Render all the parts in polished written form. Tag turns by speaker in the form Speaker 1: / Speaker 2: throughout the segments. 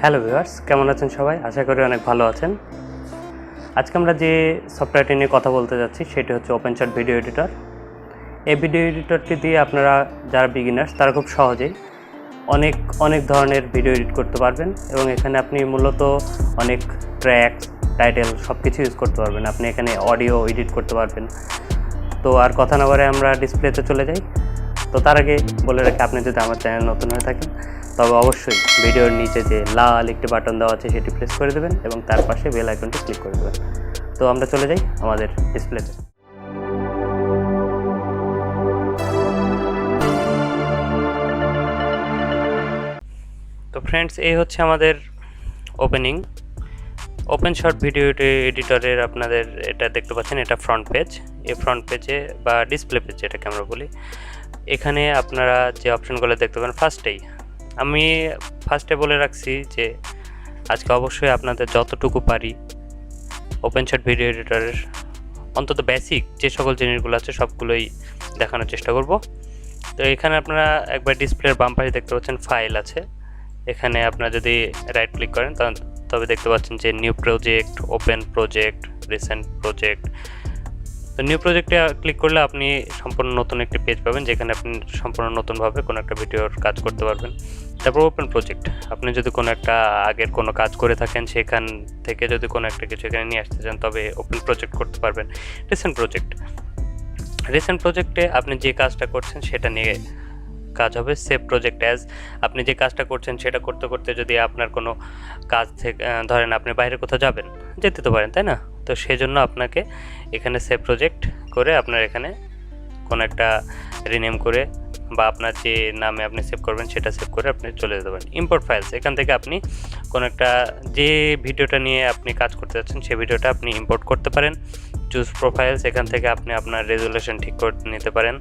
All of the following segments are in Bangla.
Speaker 1: হ্যালো ভিউয়ার্স, কেমন আছেন সবাই? আশা করি অনেক ভালো আছেন। আজকে আমরা যে সফটওয়্যারটি নিয়ে কথা বলতে যাচ্ছি সেটি হচ্ছে ওপেনশট ভিডিও এডিটর। এই ভিডিও এডিটরটি দিয়ে আপনারা যারা বিগিনার্স তারা খুব সহজেই অনেক ধরনের ভিডিও এডিট করতে পারবেন এবং এখানে আপনি মূলত অনেক ট্র্যাকস, টাইটেল সব কিছু ইউজ করতে পারবেন। আপনি এখানে অডিও এডিট করতে পারবেন। তো আর কথা না বলে আমরা ডিসপ্লেতে চলে যাই। তো তার আগে বলে রাখি, আপনি যদি আমার চ্যানেল নতুন হয়ে থাকেন তবে অবশ্যই ভিডিওর নিচে যে লাল একটি বাটন দেওয়া আছে সেটি প্রেস করে দেবেন এবং তার পাশে বেল আইকনটি ক্লিক করে দেবেন। তো আমরা চলে যাই আমাদের ডিসপ্লেতে। তো ফ্রেন্ডস, এই হচ্ছে আমাদের ওপেনশট ভিডিও এডিটরের আপনাদের এটা দেখতে পাচ্ছেন, এটা ফ্রন্ট পেজ। এই ফ্রন্ট পেজে বা ডিসপ্লে পেজ যেটাকে আমরা বলি, এখানে আপনারা যে অপশনগুলো দেখতে পাবেন আমি ফার্স্টে বলে রাখছি যে আজকে অবশ্যই আপনাদের যতটুকু পারি ওপেনশট ভিডিও এডিটরের অন্তত বেসিক যে সকল জিনিসগুলো আছে সবগুলোই দেখানোর চেষ্টা করব। তো এখানে আপনারা একবার ডিসপ্লের বাম পাশে দেখতে পাচ্ছেন ফাইল আছে। এখানে আপনারা যদি রাইট ক্লিক করেন তবে দেখতে পাচ্ছেন যে new project, open project, recent project. তো নিউ প্রজেক্টে ক্লিক করলে আপনি সম্পূর্ণ নতুন একটি পেজ পাবেন যেখানে আপনি সম্পূর্ণ নতুনভাবে কোনো একটা ভিডিওর কাজ করতে পারবেন। তারপর ওপেন প্রজেক্ট, আপনি যদি কোনো একটা আগের কোনো কাজ করে থাকেন সেখান থেকে যদি কোনো একটা কিছু এখানে নিয়ে আসতে চান তবে ওপেন প্রজেক্ট করতে পারবেন। রিসেন্ট প্রজেক্টে আপনি যে কাজটা করছেন সেটা নিয়ে কাজ হবে। সেভ প্রজেক্ট অ্যাজ, আপনি যে কাজটা করছেন সেটা করতে করতে যদি আপনার কোনো কাজ থেকে ধরেন আপনি বাইরে কোথাও যেতে তো পারেন, তাই না? তো সেই জন্য আপনাকে এখানে সেভ প্রজেক্ট করে আপনার এখানে কোনো একটা রিনেম করে বা আপনার যে নামে আপনি সেভ করবেন সেটা সেভ করে আপনি চলে যেতে পারেন। ইম্পোর্ট ফাইলস, এখান থেকে আপনি কোনো একটা যে ভিডিওটা নিয়ে আপনি কাজ করতে যাচ্ছেন সেই ভিডিওটা আপনি ইম্পোর্ট করতে পারেন। চুজ প্রোফাইলস, এখান থেকে আপনি আপনার রেজুলেশন ঠিক করে নিতে পারেন।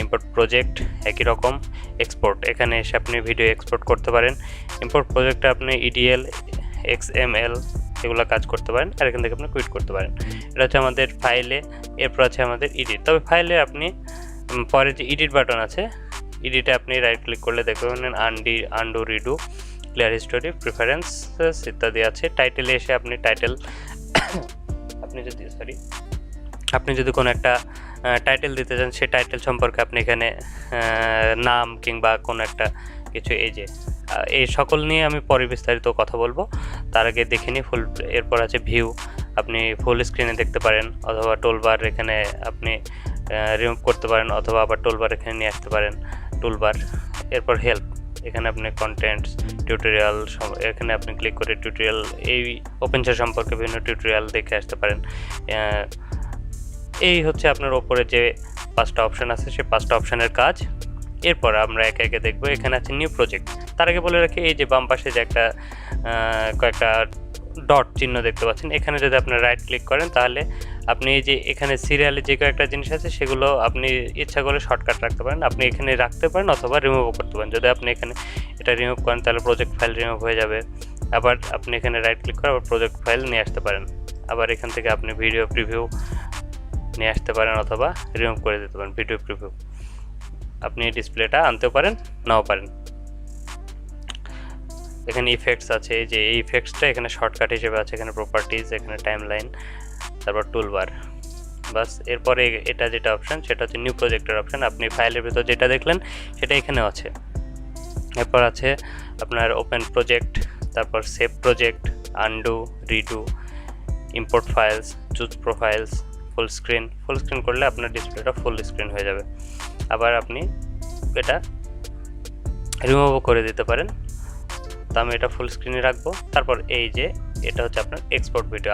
Speaker 1: ইম্পোর্ট প্রজেক্ট একই রকম। এক্সপোর্ট, এখানে এসে আপনি ভিডিও এক্সপোর্ট করতে পারেন। ইম্পোর্ট প্রজেক্টে আপনি EDL, XML এগুলো কাজ করতে পারেন আর এখান থেকে আপনি কুইট করতে পারেন। এটা হচ্ছে আমাদের ফাইলে। এরপর আছে আমাদের এডিট। তবে ফাইলে আপনি পরে যে এডিট বাটন আছে, এডিটে আপনি রাইট ক্লিক করলে দেখতে পাবেন undo, redo, clear history, preferences ইত্যাদি আছে। টাইটেলে এসে আপনি আপনি যদি কোনো একটা টাইটেল দিতে চান সেই টাইটেল সম্পর্কে আপনি এখানে নাম কিংবা কোনো একটা কিছু এই সকল নিয়ে আমি পরে বিস্তারিত কথা বলবো। তার আগে দেখে নিই ফুল। এরপর আছে ভিউ, আপনি ফুল স্ক্রিনে দেখতে পারেন অথবা টুলবার এখানে আপনি রিমুভ করতে পারেন অথবা আবার টুলবার এখানে নিয়ে আসতে পারেন, টুলবার। এরপর হেল্প, এখানে আপনি কন্টেন্টস, টিউটোরিয়াল, এখানে আপনি ক্লিক করে টিউটোরিয়াল, এই ওপেনশট সম্পর্কে বিভিন্ন টিউটোরিয়াল দেখে আসতে পারেন। এই হচ্ছে আপনার ওপরে যে 5টা অপশান আছে সেই 5টা অপশানের কাজ। এরপর আমরা একে একে দেখবো। এখানে আছে নিউ প্রজেক্ট। তার আগে বলে রাখি, এই যে বাম পাশে যে একটা কয়েকটা ডট চিহ্ন দেখতে পাচ্ছেন, এখানে যদি আপনি রাইট ক্লিক করেন তাহলে আপনি এই যে এখানে সিরিয়ালে যে কয়েকটা জিনিস আছে সেগুলো আপনি ইচ্ছা করে শর্টকাট রাখতে পারেন। আপনি এখানে রাখতে পারেন অথবা রিমুভও করতে পারেন। যদি আপনি এখানে এটা রিমুভ করেন তাহলে প্রজেক্ট ফাইল রিমুভ হয়ে যাবে। আবার আপনি এখানে রাইট ক্লিক করে আবার প্রজেক্ট ফাইল নিয়ে আসতে পারেন। আবার এখান থেকে আপনি ভিডিও প্রিভিউ নিয়ে আসতে পারেন অথবা রিমুভ করে দিতে পারেন। ভিডিও প্রিভিউ আপনি ডিসপ্লেটা আনতেও পারেন, নাও পারেন। এখানে ইফেক্টস আছে, যে এই ইফেক্টসটা এখানে শর্টকাট হিসেবে আছে। এখানে প্রপার্টিজ, এখানে টাইমলাইন, তারপর টুলবার, বাস। এরপরে এটা যেটা অপশান সেটা হচ্ছে নিউ প্রজেক্টের অপশান। আপনি ফাইলের ভিতর যেটা দেখলেন সেটা এখানেও আছে। এরপর আছে আপনার ওপেন প্রজেক্ট, তারপর save project, undo, redo, import files, choose profiles, full screen করলে আপনার ডিসপ্লেটা ফুল স্ক্রিন হয়ে যাবে। আবার আপনি এটা রিমুভও করে দিতে পারেন। তো আমি এটা ফুল স্ক্রিনে রাখবো। তারপর এই যে এটা হচ্ছে আপনার এক্সপোর্ট ভিডিও।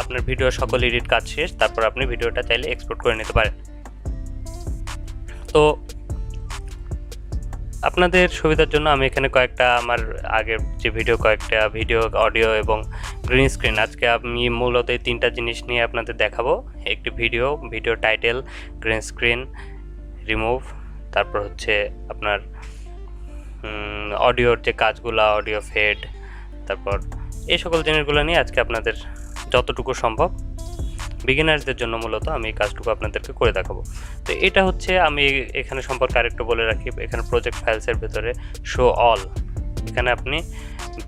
Speaker 1: আপনার ভিডিও সকল এডিট কাজ শেষ, তারপর আপনি ভিডিওটা চাইলে এক্সপোর্ট করে নিতে পারেন। তো আপনাদের সুবিধার জন্য আমি এখানে কয়েকটা আমার আগের যে কয়েকটা ভিডিও, অডিও এবং গ্রিন স্ক্রিন, আজকে আমি মূলত এই 3টা জিনিস নিয়ে আপনাদের দেখাবো। একটি video title, green screen, remove, তারপর হচ্ছে আপনার অডিওর যে কাজগুলো, অডিও ফেড, তারপর এই সকল জিনিসগুলো নিয়ে আজকে আপনাদের যতটুকু সম্ভব বিগিনার্সদের জন্য মূলত আমি এই কাজটুকু আপনাদেরকে করে দেখাবো। তো এটা হচ্ছে, আমি এখানে সম্পর্কে আরেকটু বলে রাখি, এখানে প্রজেক্ট ফাইলসের ভেতরে শো অল এখানে আপনি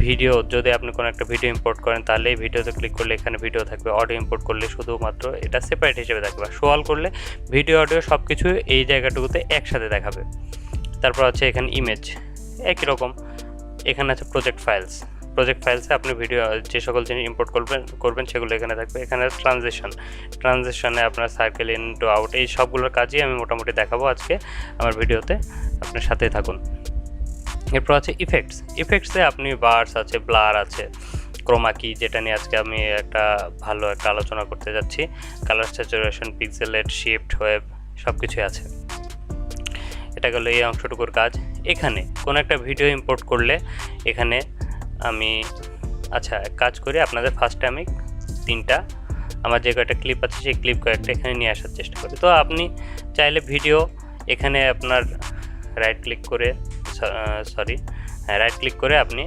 Speaker 1: ভিডিও, যদি আপনি কোনো একটা ভিডিও ইম্পোর্ট করেন তাহলে এই ভিডিওতে ক্লিক করলে এখানে ভিডিও থাকবে, অডিও ইম্পোর্ট করলে শুধুমাত্র এটা সেপারেট হিসেবে থাকবে, শো অল করলে ভিডিও অডিও সব কিছু এই জায়গাটুকুতে একসাথে দেখাবে। তারপর আছে এখানে ইমেজ, একই রকম। এখানে আছে প্রজেক্ট ফাইলসে আপনি ভিডিও যে সকল জিনিস ইম্পোর্ট করবেন সেগুলো এখানে থাকবে। এখানে ট্রানজিশনে আপনার সার্কেল ইন টু আউট, এই সবগুলোর কাজই আমি মোটামুটি দেখাবো আজকে আমার ভিডিওতে, আপনার সাথেই থাকুন। এরপর আছে ইফেক্টসে আপনি বার্স আছে, ব্লার আছে, ক্রোমা কি, যেটা নিয়ে আজকে আমি ভালো একটা আলোচনা করতে যাচ্ছি, কালার স্যাচুরেশন, পিক্সেলেট, শিফট, ওয়েব, সব কিছুই আছে। এটা গেল এই অংশটুকুর কাজ। এখানে কোনো একটা ভিডিও ইম্পোর্ট করলে এখানে আমি কাজ করি আপনাদের ফার্স্টে আমি তিনটা আমার যে কয়েকটা ক্লিপ আছে সেই ক্লিপ কয়েকটা এখানে নিয়ে আসার চেষ্টা করি। তো আপনি চাইলে ভিডিও এখানে আপনার রাইট ক্লিক করে আপনি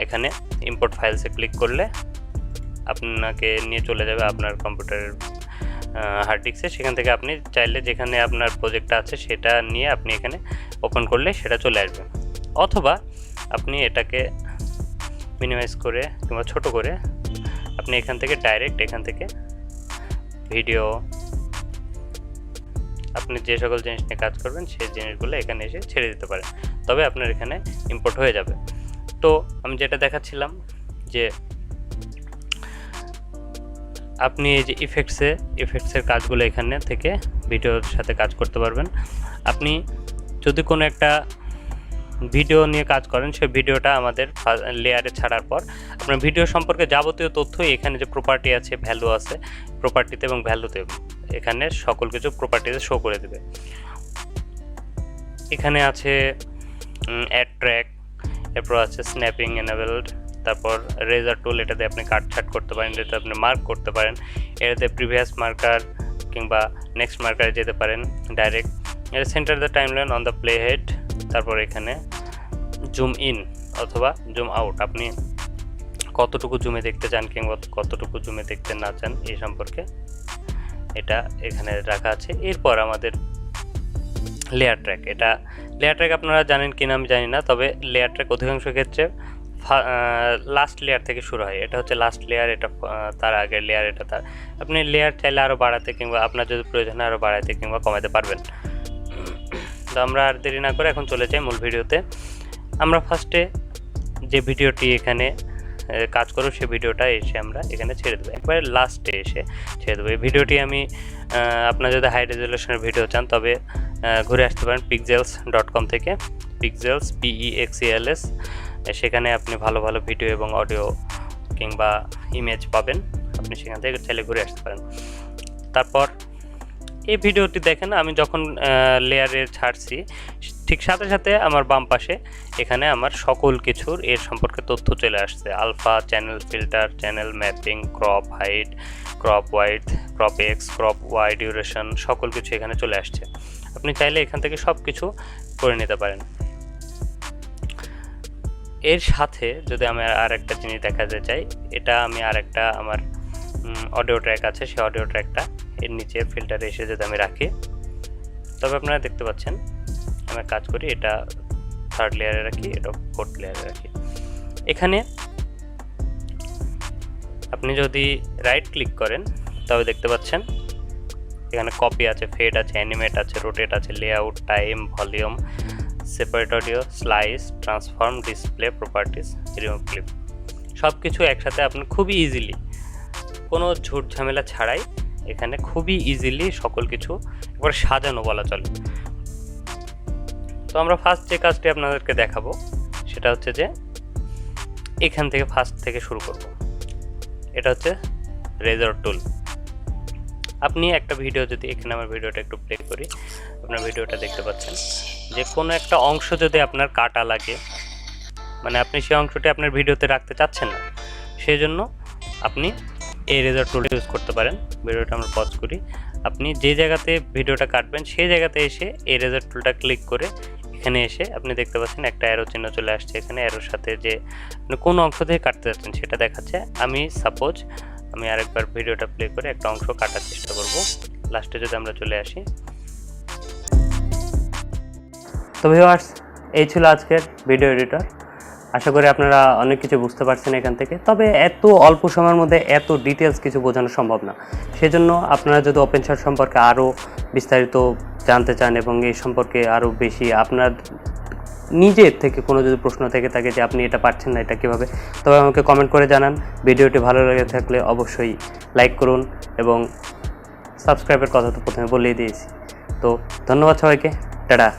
Speaker 1: এখানে ইম্পোর্ট ফাইলসে ক্লিক করলে আপনাকে নিয়ে চলে যাবে আপনার কম্পিউটারের হার্ড ডিস্কে। সেখান থেকে আপনি চাইলে যেখানে আপনার প্রজেক্টটা আছে সেটা নিয়ে আপনি এখানে ওপেন করলে সেটা চলে আসবে, অথবা আপনি এটাকে মিনিমাইজ করে কিংবা ছোট করে আপনি এখান থেকে ডাইরেক্ট এখান থেকে ভিডিও, আপনি যে সকল জিনিস নিয়ে কাজ করবেন সেই জিনিসগুলো এখানে এসে ছেড়ে দিতে পারেন, তবে আপনার এখানে ইম্পোর্ট হয়ে যাবে। তো আমি যেটা দেখাচ্ছিলাম যে আপনি এই যে ইফেক্টসের কাজগুলো এখানে থেকে ভিডিওর সাথে কাজ করতে পারবেন। আপনি যদি কোনো একটা ভিডিও নিয়ে কাজ করেন, সেই ভিডিওটা আমাদের লেয়ারে ছাড়ার পর আপনার ভিডিও সম্পর্কে যাবতীয় তথ্যই এখানে যে প্রপার্টি আছে, ভ্যালু আছে, প্রপার্টিতে এবং ভ্যালুতে এখানে সকল কিছু প্রপার্টিতে শো করে দেবে। এখানে আছে অ্যাড ট্র্যাক, এরপর আছে স্ন্যাপিং এনেবলড, তারপর রেজার টুল, এটাতে আপনি কাটছাট করতে পারেন, এটাতে আপনি মার্ক করতে পারেন, এটাতে প্রিভিয়াস মার্কার কিংবা নেক্সট মার্কারে যেতে পারেন ডাইরেক্ট। এটা centre the timeline on the play head, তারপর এখানে জুম ইন অথবা জুম আউট, আপনি কতটুকু জুমে দেখতে চান কিংবা কতটুকু জুমে দেখতে না চান এই সম্পর্কে এটা এখানে রাখা আছে। এরপর আমাদের লেয়ার ট্র্যাক আপনারা জানেন কিনা আমি জানি না, তবে লেয়ার ট্র্যাক অধিকাংশ ক্ষেত্রে লাস্ট লেয়ার থেকে শুরু হয়। এটা হচ্ছে লাস্ট লেয়ার, এটা তার আগের লেয়ার, এটা তার, আপনি লেয়ার চাইলে আরও বাড়াতে কিংবা আপনার যদি প্রয়োজন হয় আরও বাড়াতে কিংবা কমাতে পারবেন। তো আমরা আর দেরি না করে এখন চলে যাই মূল ভিডিওতে। আমরা ফার্স্টে যে ভিডিওটি এখানে কাজ করব সেই ভিডিওটা এসে আমরা এখানে ছেড়ে দেবো, একবারে লাস্টে এসে ছেড়ে দেবো। এই ভিডিওটি আমি আপনার যদি হাই রেজলিউশনের ভিডিও চান তবে ঘুরে আসতে পারেন pixels.com থেকে, পিক্সেলস PEXELS, সেখানে আপনি ভালো ভালো ভিডিও এবং অডিও কিংবা ইমেজ পাবেন, আপনি সেখান থেকে চাইলে ঘুরে আসতে পারেন। তারপর এই ভিডিওটি দেখেন, আমি যখন লেয়ারে ছাড়ছি ঠিক সাথে সাথে আমার বাম পাশে এখানে আমার সকল কিছুর এর সম্পর্কে তথ্য চলে আসছে। Alpha, channel filter, channel mapping, crop height, crop wide, crop X, crop Y, duration, সকল কিছু এখানে চলে আসছে। আপনি চাইলে এখান থেকে সব কিছু করে নিতে পারেন। এর সাথে যদি আমি আর একটা জিনিস দেখাতে চাই, এটা আমি আরেকটা আমার অডিও ট্র্যাক আছে, সেই অডিও ট্র্যাকটা এর নিচে ফিল্টারে এসে যদি আমি রাখি, তবে আপনারা দেখতে পাচ্ছেন আমি কাজ করি, এটা থার্ড লেয়ারে রাখি, এটা ফোর্থ লেয়ারে রাখি। এখানে আপনি যদি রাইট ক্লিক করেন তবে দেখতে পাচ্ছেন এখানে কপি আছে, ফেড আছে, অ্যানিমেট আছে, রোটেট আছে, layout, time, volume, separate audio, slice, transform, display, properties, remove clip, সব কিছু একসাথে আপনি খুবই ইজিলি, কোনো ঝুট ঝামেলা ছাড়াই এখানে খুবই ইজিলি সকল কিছু একবার সাজানো বলা চলে। তো আমরা ফার্স্ট যে কাজটি আপনাদেরকে দেখাবো সেটা হচ্ছে যে এখান থেকে ফার্স্ট থেকে শুরু করব। এটা হচ্ছে রেজার টুল। আপনি একটা ভিডিও, যদি এখানে আমার ভিডিওটা একটু প্লে করি, আপনার ভিডিওটা দেখতে পাচ্ছেন যে কোনো একটা অংশ যদি আপনার কাটা লাগে, মানে আপনি সেই অংশটি আপনার ভিডিওতে রাখতে চাচ্ছেন না, সেই জন্য আপনি এই রেজার টুলটা ইউজ করতে পারেন। ভিডিওটা আমরা পজ করি, আপনি যে জায়গাতে ভিডিওটা কাটবেন সেই জায়গাতে এসে এই রেজার টুলটা ক্লিক করে এখানে এসে আপনি দেখতে পাচ্ছেন একটা অ্যারো চিহ্ন চলে আসছে এখানে, অ্যারোর সাথে যে আপনি কোন অংশ থেকে কাটতে যাচ্ছেন সেটা দেখাচ্ছে। আমি আরেকবার ভিডিওটা প্লে করে একটা অংশ কাটার চেষ্টা করব। লাস্টে যদি আমরা চলে আসি, তো ভিউয়ার্স এই ছিল আজকের ভিডিও এডিটর। আশা করি আপনারা অনেক কিছু বুঝতে পারছেন এখান থেকে। তবে এত অল্প সময়ের মধ্যে এত ডিটেলস কিছু বোঝানো সম্ভব না। সেজন্য আপনারা যদি ওপেনশট সম্পর্কে আরও বিস্তারিত জানতে চান এবং এই সম্পর্কে আরও বেশি আপনার নিজের থেকে কোনো যদি প্রশ্ন থেকে থাকে যে আপনি এটা পারছেন না এটা কীভাবে, তবে আমাকে কমেন্ট করে জানান। ভিডিওটি ভালো লেগে থাকলে অবশ্যই লাইক করুন এবং সাবস্ক্রাইবের কথা তো প্রথমে বলেই দিয়েছি। তো ধন্যবাদ সবাইকে, টাটা।